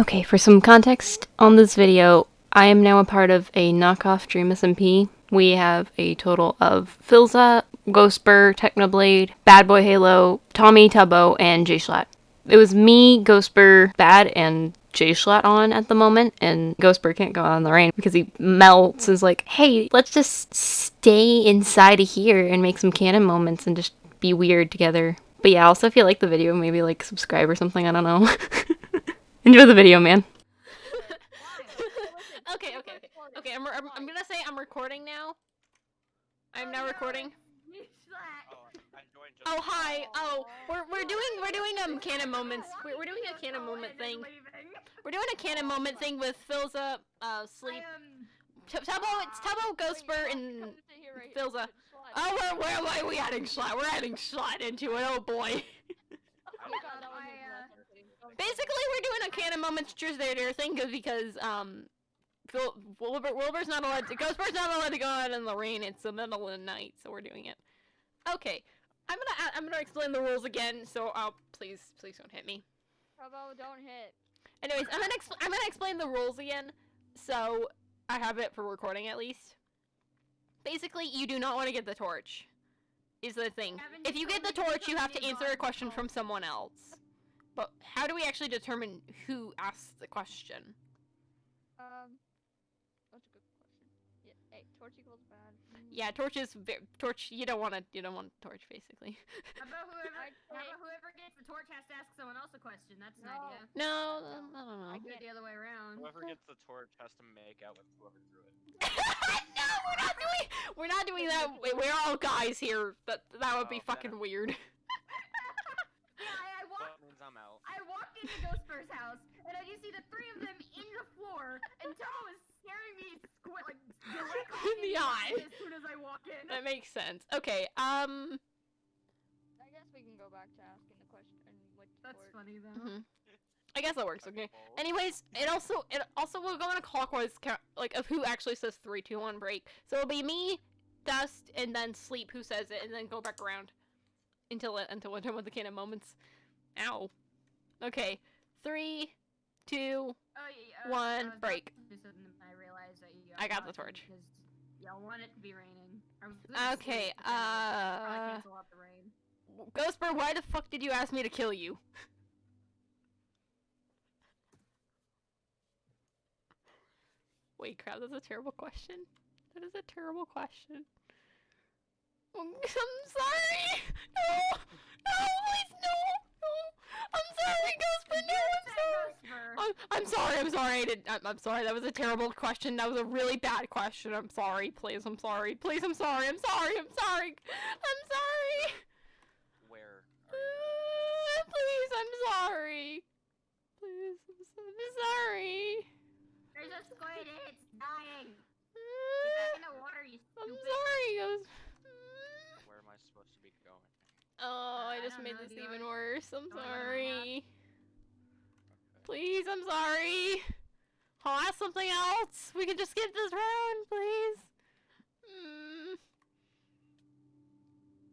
Okay, for some context on this video, I am now a part of a knockoff Dream SMP. We have a total of Philza, Ghostbur, Techonblade, Bad Boy Halo, Tommy, Tubbo, and J-Schlatt. It was me, Ghostbur, Bad, and J-Schlatt on at the moment, and Ghostbur can't go out in the rain because he melts and is like, hey, let's just stay inside of here and make some canon moments and just be weird together. But yeah, also if you like the video, maybe like subscribe or something, I don't know. Enjoy the video, man. Okay. I'm gonna say I'm recording now. I'm now recording. Oh hi. Oh, we're doing canon moments. We're doing a canon moment thing. We're doing a canon moment thing with Philza, Sleep. It's Tubbo, Ghostbur, and Philza. Oh, where are we adding Schlatt? We're adding Schlatt into it. Oh boy. Basically, we're doing a canon moments truth or dare thing because Wilbur's not allowed to. Ghostbur's not allowed to go out in the rain. It's the middle of the night, so we're doing it. Okay, I'm gonna explain the rules again. So please don't hit me. Bravo, don't hit. Anyways, I'm gonna explain the rules again. So I have it for recording at least. Basically, you do not want to get the torch. Is the thing. If you get the torch, you have to answer a question from someone else. But how do we actually determine who asks the question? That's a good question. Yeah, hey, torch equals bad. Yeah, torch. You don't want torch basically. How about whoever gets the torch has to ask someone else a question? That's an idea. No, I don't know. I do it the other way around. Whoever gets the torch has to make out with whoever drew it. No, we're not doing that. We're all guys here. That would be fucking weird. I walked into Ghostbur's house, and I just see the three of them in the floor, and Tubbo is staring me directly in the eye as soon as I walk in. That makes sense. Okay, I guess we can go back to asking the question and what. That's funny though. I guess that works. Okay. Anyways, it also will go on a clockwise count, like of who actually says 3, 2, 1 break. So it'll be me, Dust, and then Sleep who says it, and then go back around until we're done with the canon moments. Ow. Okay. 3, 2, 1, break. I realized that I got the torch. Because y'all want it to be raining. Okay. Cancel out the rain. Ghostbur, why the fuck did you ask me to kill you? Wait, crap, that's a terrible question. That is a terrible question. I'm sorry! No! No, please, no! I'm sorry, Ghostbur, no, I'm sorry! I'm sorry, that was a terrible question. That was a really bad question. I'm sorry, please, I'm sorry. Please, I'm sorry. I'm sorry! Where are you? Please, I'm sorry. Please, I'm sorry. There's a squid and it's dying. Get back in the water, you stupid. I'm sorry, Where am I supposed to be going? Oh, I just made this even worse. I'm Going on sorry. Please, I'm sorry. I'll ask something else. We can just skip this round, please.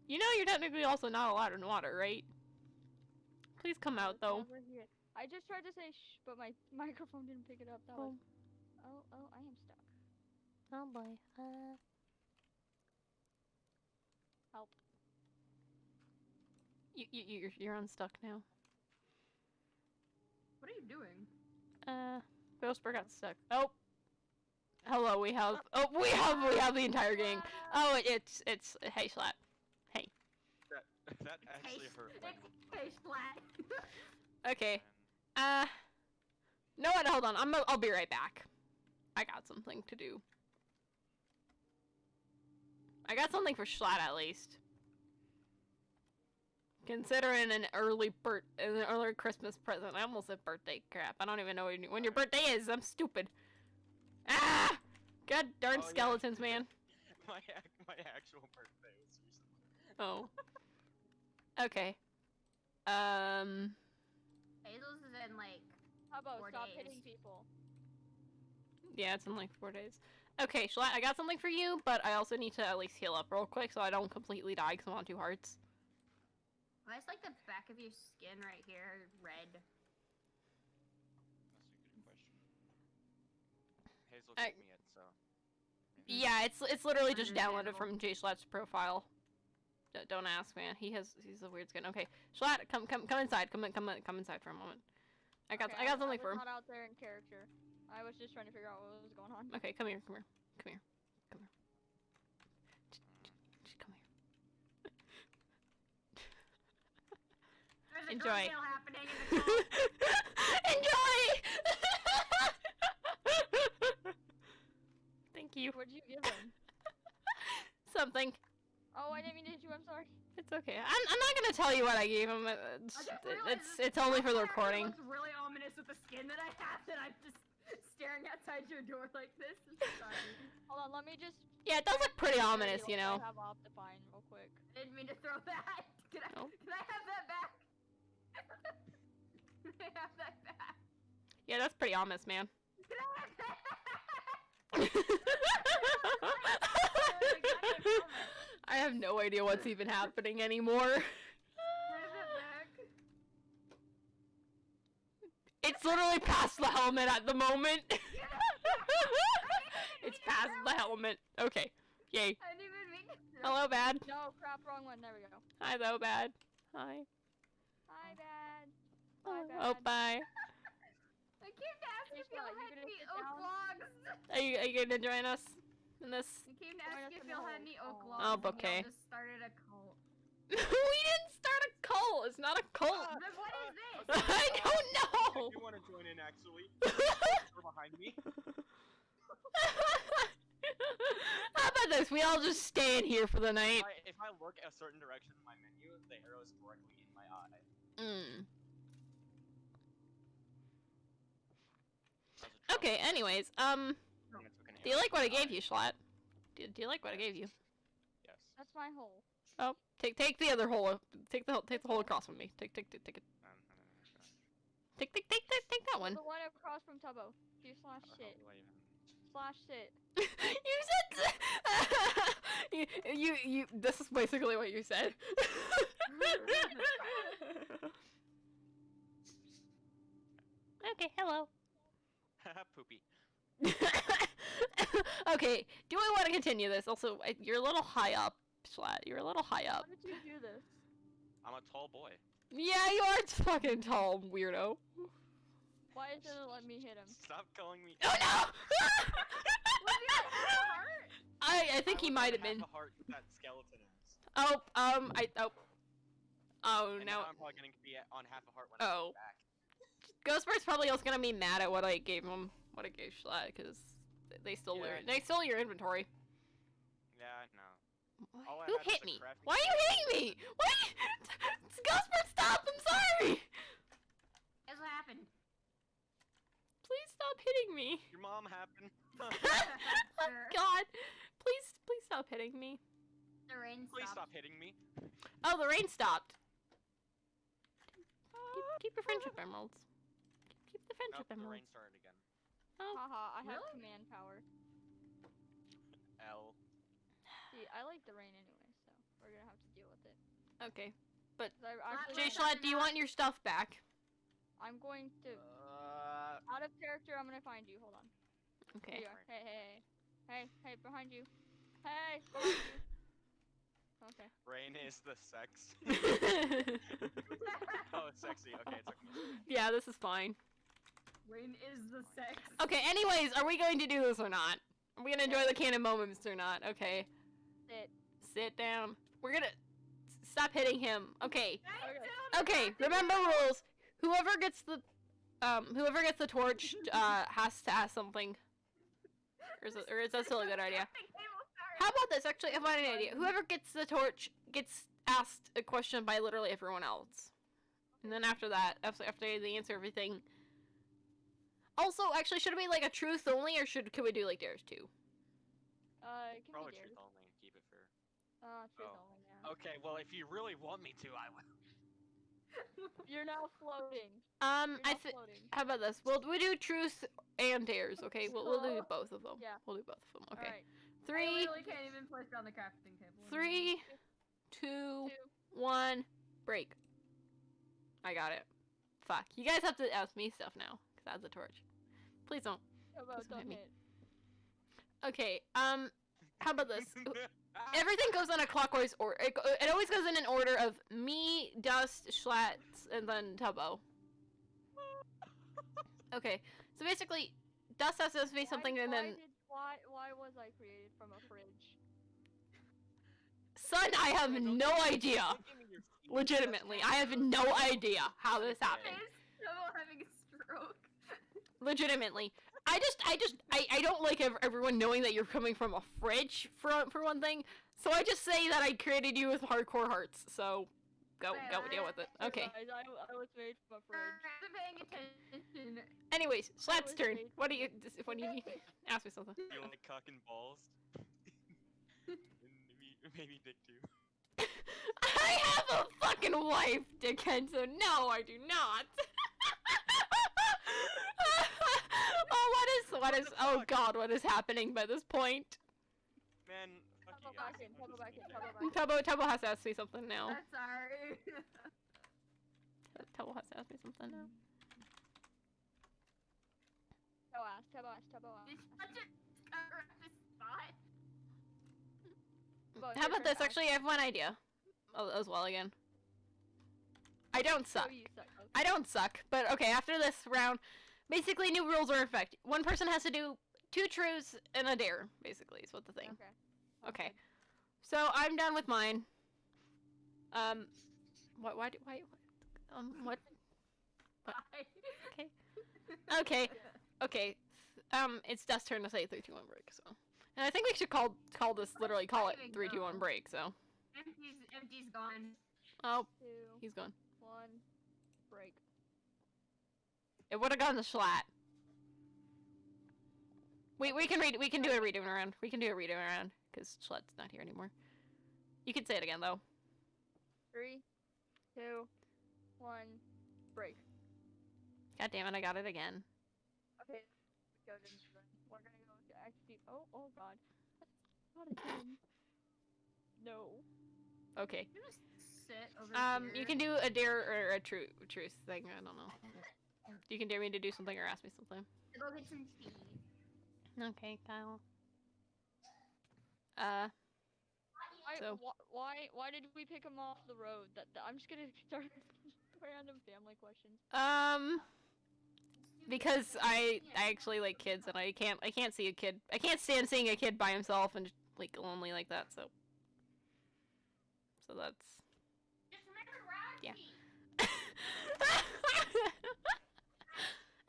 You know you're technically also not allowed in water, right? Please come out, though. I just tried to say shh, but my microphone didn't pick it up. That was... Oh, I am stuck. Oh boy. Help. You're unstuck now. What are you doing? Ghostbur got stuck. Oh. Hello, we have the entire gang. Oh, it's hey Schlatt. Hey. That actually hurt. Hey, Schlatt. Okay. No, hold on. I'll be right back. I got something to do. I got something for Schlatt at least. Considering an early Christmas present. I almost said birthday crap. I don't even know when your birthday is. I'm stupid. Ah! God darn skeletons, man. My actual birthday was recently. Oh. Okay. Hazel's is in like How about 4 stop days. hitting people? Yeah, it's in like 4 days. Okay, Schlatt, I got something for you, but I also need to at least heal up real quick so I don't completely die because I'm on 2 hearts. Why is like the back of your skin right here red? Hazel gave me it, so. Yeah, it's literally just downloaded Understandable. from Jay Schlatt's profile. Don't ask, man. He's a weird skin. Okay, Schlatt, come inside. Come inside for a moment. I got something for I him. was not out there in character. I was just trying to figure out what was going on. Okay, come here. Just come here. There's a Enjoy. drug deal happening in the call. Enjoy! Thank you. What'd you give him? Something. Oh, I didn't mean to hit you. I'm sorry. It's okay. I'm not gonna tell you what I gave him. It's only for the recording. It looks really ominous with the skin that I have that I'm just staring outside your door like this. I'm sorry. Hold on, let me just. Yeah, it does look pretty ominous, you know. I have Optifine real quick. I didn't mean to throw that. Can I have that back? Can I have that back? Yeah, that's pretty ominous, man. Can I have that? I have no idea what's even happening anymore. Where's it back? It's literally past the helmet at the moment. It's past the helmet. Okay. Yay. I didn't even mean to throw. Hello, Bad. No, crap, wrong one. There we go. Hi, though, Bad. Hi. Hi, Bad. Hi, Bad. Oh, bye. I came to ask Hey, if you'll Scott, you have gonna any sit oak down? logs. Are you gonna join us in this? I came to Join ask us if in you'll the have any oak hole. logs. Oh, and y'all okay. just started a cult. We didn't start a cult. It's not a cult. Then what is this? I don't I know. do want to join in, actually. You're behind me. How about this? We all just stay in here for the night. If I look a certain direction in my menu, the arrow is directly in my eye. That's a trouble. Okay, anyways, And it took an do you arrow like what I in my gave eye. you, Schlatt? Do you like what I gave you? Yes. That's my hole. Oh, take the other hole. Take the hole across from me. Take it. Take that one. The one across from Tubbo. Do slash How the hell shit. do I even- Slash shit. You said you. This is basically what you said. Okay. Hello. Poopy. Okay. Do we want to continue this? Also, you're a little high up, Schlatt. You're a little high up. How did you do this? I'm a tall boy. Yeah, you are fucking tall, weirdo. Why doesn't it let me hit him? Stop calling me. Oh no! Was he like half a heart? I think he might have half been. a heart that skeleton is. Oh, oh And no. now I'm probably gonna be on half a heart when Oh. I get back. Ghostbur's probably also gonna be mad at what I gave him, what I gave Schlatt, because they stole your inventory. Yeah, I know. All I Who had was hit a me? crafting Why are you hitting me? Why? Ghostbur, stop! I'm sorry. Guess what happened? Please stop hitting me. Your mom happened. Oh, God, please stop hitting me. The rain Please stopped. stop hitting me. Oh, the rain stopped. Keep your friendship emeralds. Keep the friendship Nope, the rain emeralds. started again. Oh, Haha, I have Really? command power. L. See, I like the rain anyway, so we're gonna have to deal with it. okay. 'Cause I actually Jay Wait, Schlatt, do you want your stuff back? I'm going to Uh. out of character. I'm gonna find you. Hold on. Here Okay. you are. Hey, behind you. Hey, behind you. Okay. Rain is the sex. Oh, it's sexy. Okay, it took me. Yeah, this is fine. Rain is the sex. Okay, anyways, are we going to do this or not? Are we gonna enjoy the canon moments or not? Okay. Sit. Sit down. We're gonna stop hitting him. Okay. I Okay, remember rules. Whoever gets the torch has to ask something. Or is that still a good idea? How about this? Actually, I find an idea. Whoever gets the torch gets asked a question by literally everyone else. And then after that, after they answer everything. Also, actually, should it be like a truth only, or could we do like dares too? It can Probably be dared. truth only and keep it fair. Truth Oh. only, yeah. Okay, well, if you really want me to, I will. You're now floating. I You're now think. floating. How about this? We do truth and dares. Okay, we'll do both of them. Yeah. We'll do both of them. Okay. Alright. I 3, literally can't even place down the crafting table. 3, 2, 2. 1, break. I got it. Fuck. You guys have to ask me stuff now, because I have the torch. Please don't. How about Doesn't hit don't me. hit? Okay, how about this? Everything goes in a clockwise order. It always goes in an order of me, Dust, Schlats, and then Tubbo. Okay, so basically, Dust has to say something, and then... Why was I created from a fridge? Son, I have no idea! Legitimately, I have no idea how this happened. Is Tubbo having a stroke? Legitimately. I don't like everyone knowing that you're coming from a fridge, for one thing, so I just say that I created you with hardcore hearts, so go deal with it. Okay. Guys, I was made from a fridge. I'm paying attention. Anyways, Slat's turn. What do you need? Ask me something. You like cock and balls? And maybe dick too. I have a fucking wife, dickhead, so no, I do not. Oh, what is, oh god, what is happening by this point? Man, fuck you Tubbo guys. back in, Tubbo back in, Tubbo back in. Tubbo has to ask me something now. That's alright. Tubbo has to ask me something now. Tubbo ask. Did you touch it? The spot? Tubbo, How about this? ask. Actually, I have one idea. As well again. I don't suck. Oh, you suck. Okay. I don't suck, but okay, after this round, basically new rules are in effect. One person has to do 2 truths and a dare, basically, is what the thing. Okay. Okay. So, I'm done with mine. What? What? Okay. Okay. Okay. It's Dust's turn to say 3, 2, 1 break, so. And I think we should call this, literally call it 3, 2, 1 break, so. Empty's gone. Oh, 2, he's gone. 1, break. It would have gone to Schlatt. We can do a redo around. We can do a redo around, because Schlatt's not here anymore. You can say it again, though. 3, 2, 1, break. God damn it, I got it again. Okay, we're gonna go to actually. Oh god. Not again. No. Okay. You just sit over here. You can do a dare or a truth thing. I don't know. You can dare me to do something or ask me something. Go get some tea. Okay, Kyle. So Why did we pick him off the road? I'm just gonna start random family questions. Because I actually like kids and I can't see a kid. I can't stand seeing a kid by himself and like lonely like that. So that's Just remember round yeah. tea.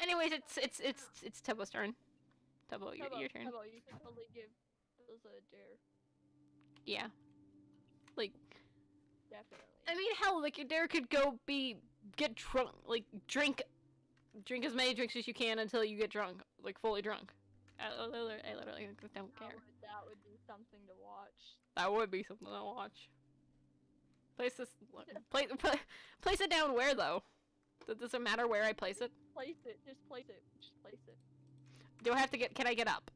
Anyways, it's Tubbo's turn. Tubbo, your turn. Tubbo, you can totally give those a dare. Yeah. Like. Definitely. I mean, hell, like your dare could get drunk, like drink as many drinks as you can until you get drunk, like fully drunk. I literally don't care. That would be something to watch. That would be something to watch. Place it down where though? Does it matter where I place it? Place it. Just place it. Just place it. Do I have to can I get up?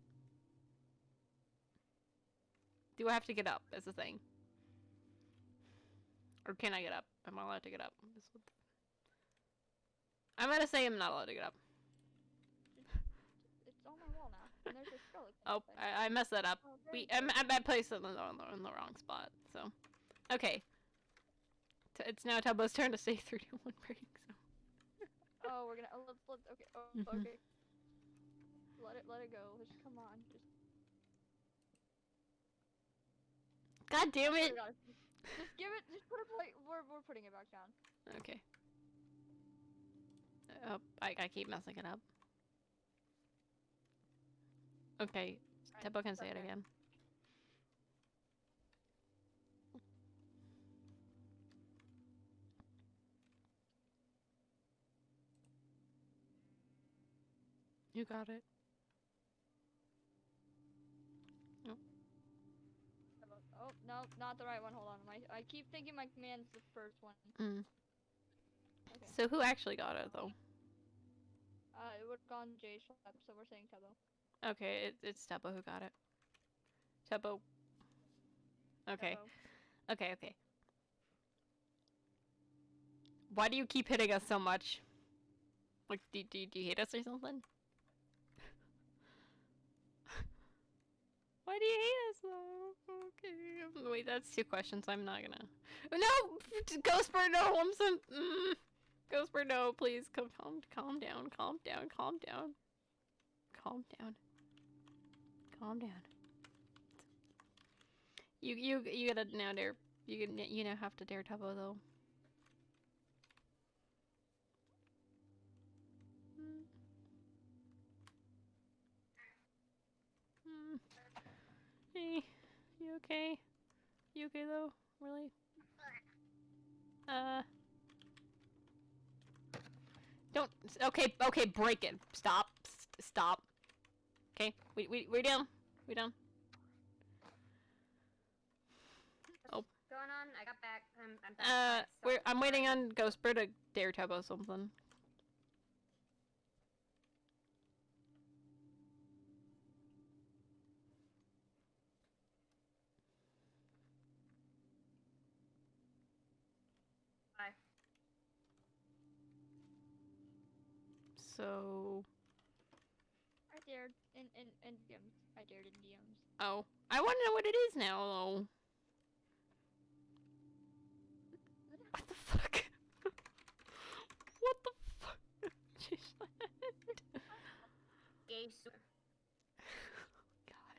Do I have to get up as a thing? Or can I get up? Am I allowed to get up? I'm gonna say I'm not allowed to get up. It's on my wall now. And there's a skeleton. Oh, I messed that up. Oh, I placed it in the wrong spot, so. Okay. It's now Tubbo's turn to say 3, 2, 1 break, so. Oh, we're gonna, let's, okay, okay. Let it go, just come on, just. God damn it! Just give it, just put it, like, we're putting it back down. Okay. Oh, I keep messing it up. Okay, Tubbo can say it again. You got it. Oh. Oh, no, not the right one, hold on. I keep thinking my command's the first one. Mm. Okay. So who actually got it, though? It would've gone J Schlepp, so we're saying Tubbo. Okay, it's Tubbo who got it. Tubbo. Okay. Tubbo. Okay. Why do you keep hitting us so much? Like, do you hate us or something? Why do you hate us though? Okay. Wait, that's 2 questions. I'm not gonna. No! Ghostbur, no! I'm so. Ghostbur, no, please. Calm down. Calm down. Calm down. Calm down. Calm down. You gotta now dare. You now have to dare Tubbo though. Hey, you okay? You okay though? Really? Don't. Okay, break it. Stop. Stop. Okay, we're down. We're down. Oh. Going on? I got back. I'm back. I'm waiting on Ghostbur to dare Tubbo something. Bye. So. I dared in DMs. I dared in DMs. Oh, I want to know what it is now, though. What the fuck? What the fuck? She said. Gay God.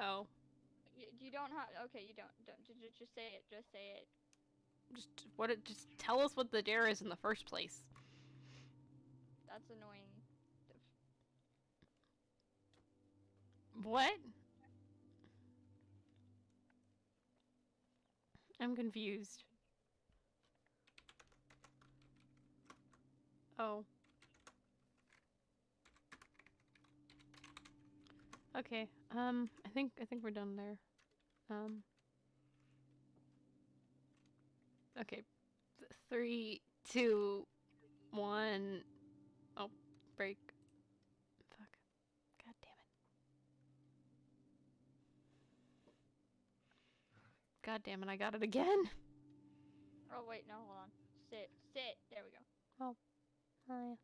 Oh. You don't have. Okay, you don't. Just say it. Just say it. Just tell us what the dare is in the first place. That's annoying. What? I'm confused. Oh. Okay. I think we're done there. Okay. 3, 2, 1. Oh, break. Fuck. God damn it. God damn it, I got it again. Oh wait, no, hold on. Sit. There we go. Oh yeah.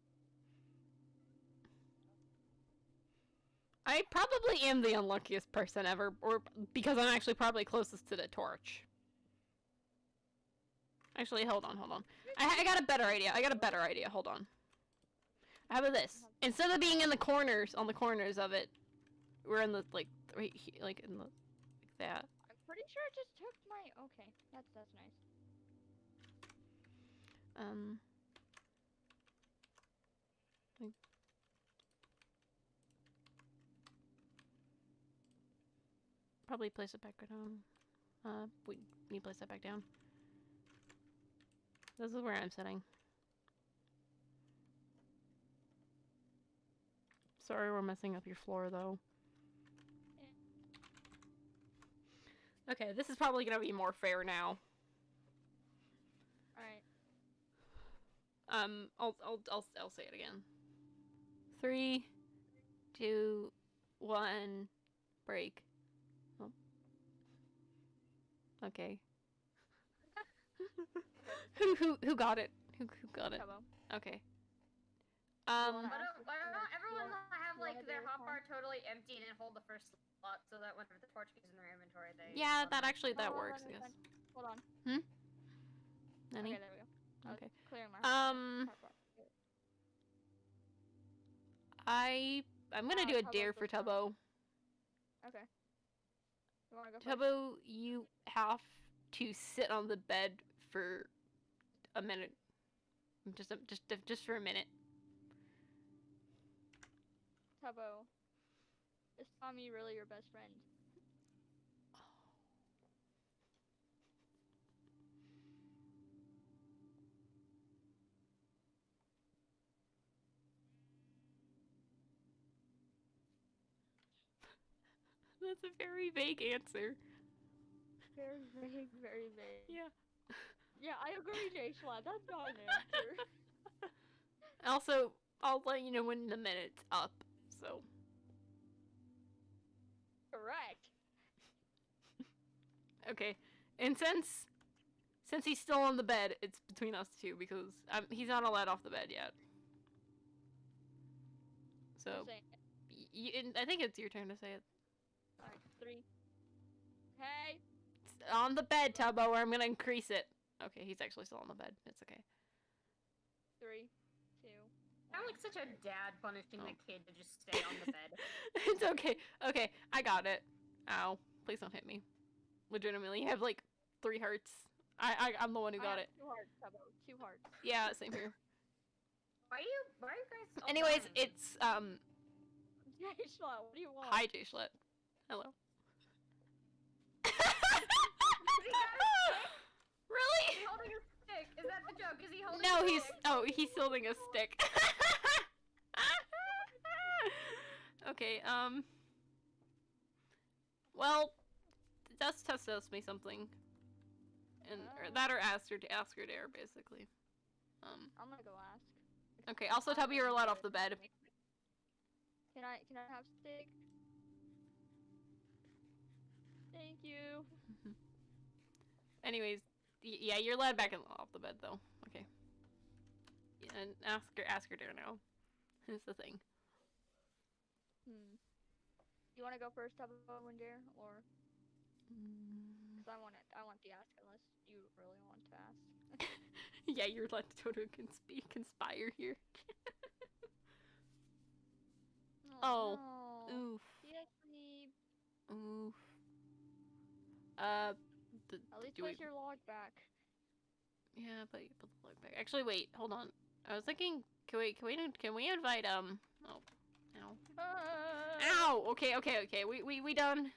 I probably am the unluckiest person ever, or because I'm actually probably closest to the torch. Actually, hold on. I got a better idea. Hold on. How about this? Instead of being in the corners, on the corners of it, we're in the, like, right here, like, in the, like that. I'm pretty sure it just took my. Okay, that's nice. Like, probably place it back down. We need to place that back down. This is where I'm sitting. Sorry we're messing up your floor, though. Okay, this is probably gonna be more fair now. Alright. I'll say it again. 3, 2, 1, break. Oh. Okay. Who got it? Who got it? Tubbo. Okay. Why don't everyone have like their hotbar totally empty and then hold the first slot so that whenever the torch is in their inventory, they. Yeah, that works. I guess. Hold on. Nani? Okay, there we go. I was Okay. clearing my hotbar. I'm gonna do a dare for Tubbo. Okay. You wanna go first? Tubbo, you have to sit on the bed for a minute. Just for a minute. Tubbo, is Tommy really your best friend? That's a very vague answer. Very vague, very vague. Yeah. Yeah, I agree, Jayshla. That's not an answer. Also, I'll let you know when the minute's up, so. Correct. Okay, and since he's still on the bed, it's between us two because he's not allowed off the bed yet. So, Saying it. I think it's your turn to say it. Alright, 3. Hey! It's on the bed, Tubbo, or I'm gonna increase it. Okay, he's actually still on the bed. It's okay. 3, 2. I'm like such a dad punishing the kid to just stay on the bed. It's okay. Okay, I got it. Ow. Please don't hit me. Legitimately, you have like 3 hearts. I'm the one who got it. 2 hearts, Tubbo. 2 hearts. Yeah, same here. Why are you guys all Anyways, dying? it's, Jayshla, what do you want? hi, Jayshlet. Hello. Is he got a stick? Is Really? he holding a stick? Is that the joke? Is he holding No, a he's, stick? oh, he's holding a stick. Okay, well, Dust tells me something. And, or that or ask her dare, basically. I'm gonna go ask. Okay, also Tubby, you're allowed off the bed. Can I have steak? Thank you. Anyways, yeah, you're allowed back off the bed, though. Okay. Yeah, and ask her dare now. Is the thing. You wanna go first, Tubbo and Dare, or? Cause I want the ask unless you really want to ask. Yeah, you're allowed to totally conspire here. Oh. No. Oof. Yes, please. Oof. At least place your log back. Yeah, but you put the log back. Actually, wait, hold on. I was thinking, can we invite, oh. Ow. Ow! Okay. We done.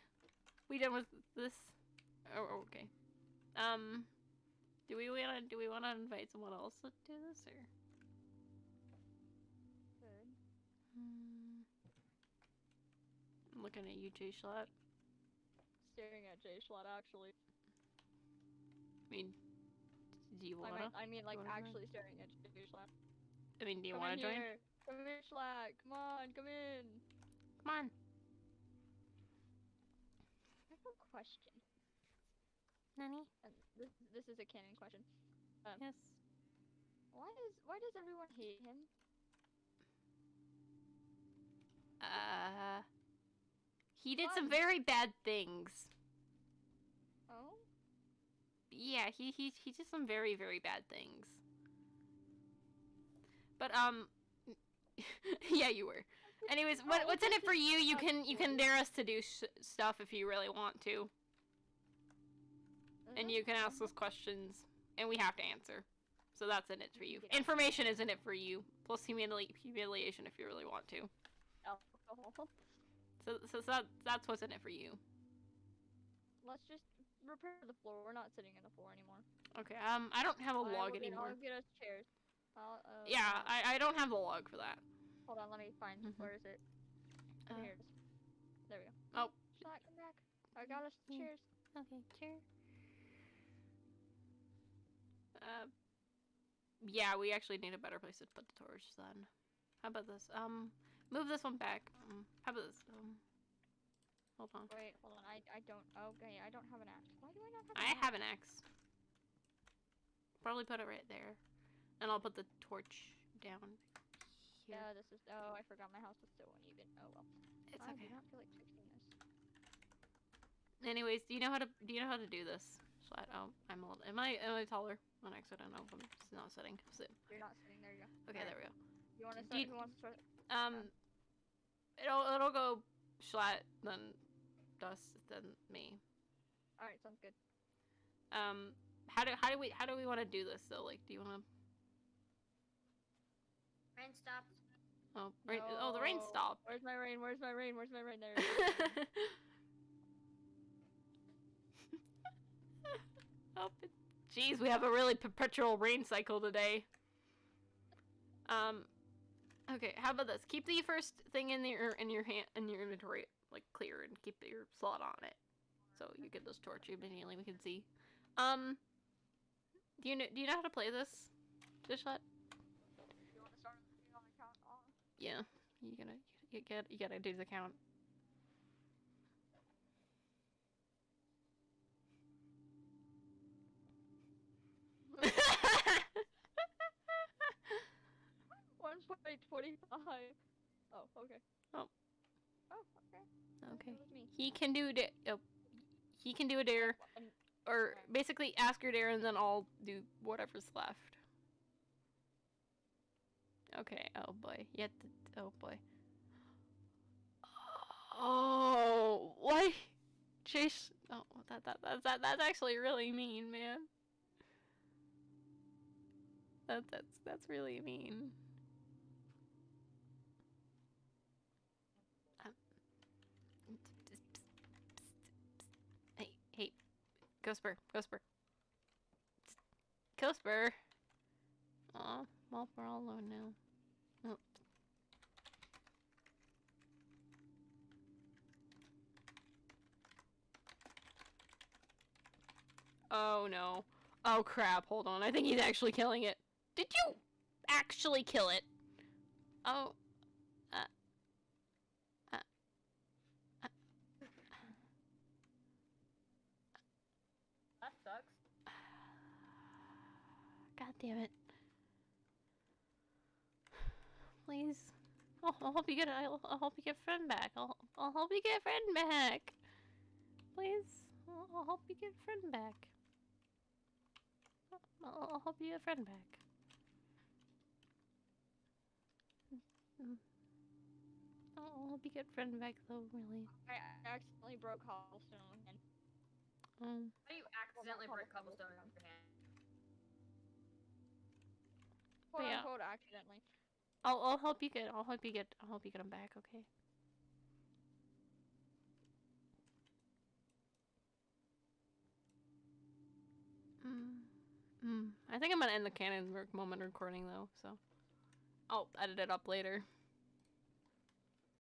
We done with this? Oh, okay. Do we wanna invite someone else to do this, or? Good. I'm looking at you, Jayshlet. Staring at Jayshlet, actually. I mean, do you wanna? I mean, like, wanna actually staring at Jayshlet. I mean, do you Come wanna in join? here. Come in, Schlatt. Come on, come in. Come on. I have a question. Nani? And this is a canon question. Yes. Why does everyone hate him? He did some Fun. very bad things. Oh? Yeah, he did some very, very bad things. But yeah, you were. Anyways, what's in it for you? You can dare us to do stuff if you really want to, and you can ask us questions, and we have to answer. So that's in it for you. Information is in it for you, plus humiliation if you really want to. Alcohol. So that's what's in it for you. Let's just repair the floor. We're not sitting in the floor anymore. Okay. I don't have a log anymore. I'll get us chairs. Yeah, I don't have the log for that. Hold on, let me find. Where is it? Here it is. There we go. Oh. Schlatt, come back. I got us chairs. Okay, chair. Yeah, we actually need a better place to put the torch then. How about this? Move this one back. How about this? Hold on. Wait, hold on. I don't. Okay, I don't have an axe. Why do I not have? I have an axe. Probably put it right there, and I'll put the torch down here. Yeah, this is. Oh, I forgot my house was so uneven. Oh well. It's I okay. do not feel like fixing this. Anyways, do you know how to do this? Schlatt? Oh, I'm a little. Am I taller? On accident. I don't know if I'm just not sitting. Sit. You're not sitting. There you go. Okay, All right. there we go. You want to start? Who wants to start? It'll go Schlatt, then Dust, then me. All right, sounds good. How do we want to do this though? Like, do you want to? Rain stopped. Oh, rain. No. Oh, the rain stopped. Where's my rain? Where's my rain? Where's my rain? There. Oh, jeez, we have a really perpetual rain cycle today. Okay, how about this? Keep the first thing in your inventory like clear and keep your slot on it, so you get this torch immediately. We can see. Do you know how to play this, Dishlet? You want to start on the count on? Yeah, you gotta do the count. $1.25. Oh, okay. Oh. Oh, okay. Okay. That was me. He can do he can do a dare, or basically ask your dare, and then I'll do whatever's left. Okay. Oh boy. Oh boy. Oh, what? Chase. Oh, that's actually really mean, man. That's really mean. Um, hey, Ghostbur. Aw, well, we're all alone now. Oh. Oh no. Oh crap, hold on. I think he's actually killing it. Did you actually kill it? Oh. Uh, That sucks. God damn it. Please. Oh, I'll help you get. I'll help you get friend back. I'll help you get friend back. Please. I'll help you get friend back. I'll help you get friend back. I'll help you get friend back though, really. I accidentally broke cobblestone again. How do you accidentally break cobblestone in your hand? Quote Yeah. unquote accidentally. I'll help you get. I'll help you get him back. Okay. I think I'm gonna end the canon moment recording though, so I'll edit it up later.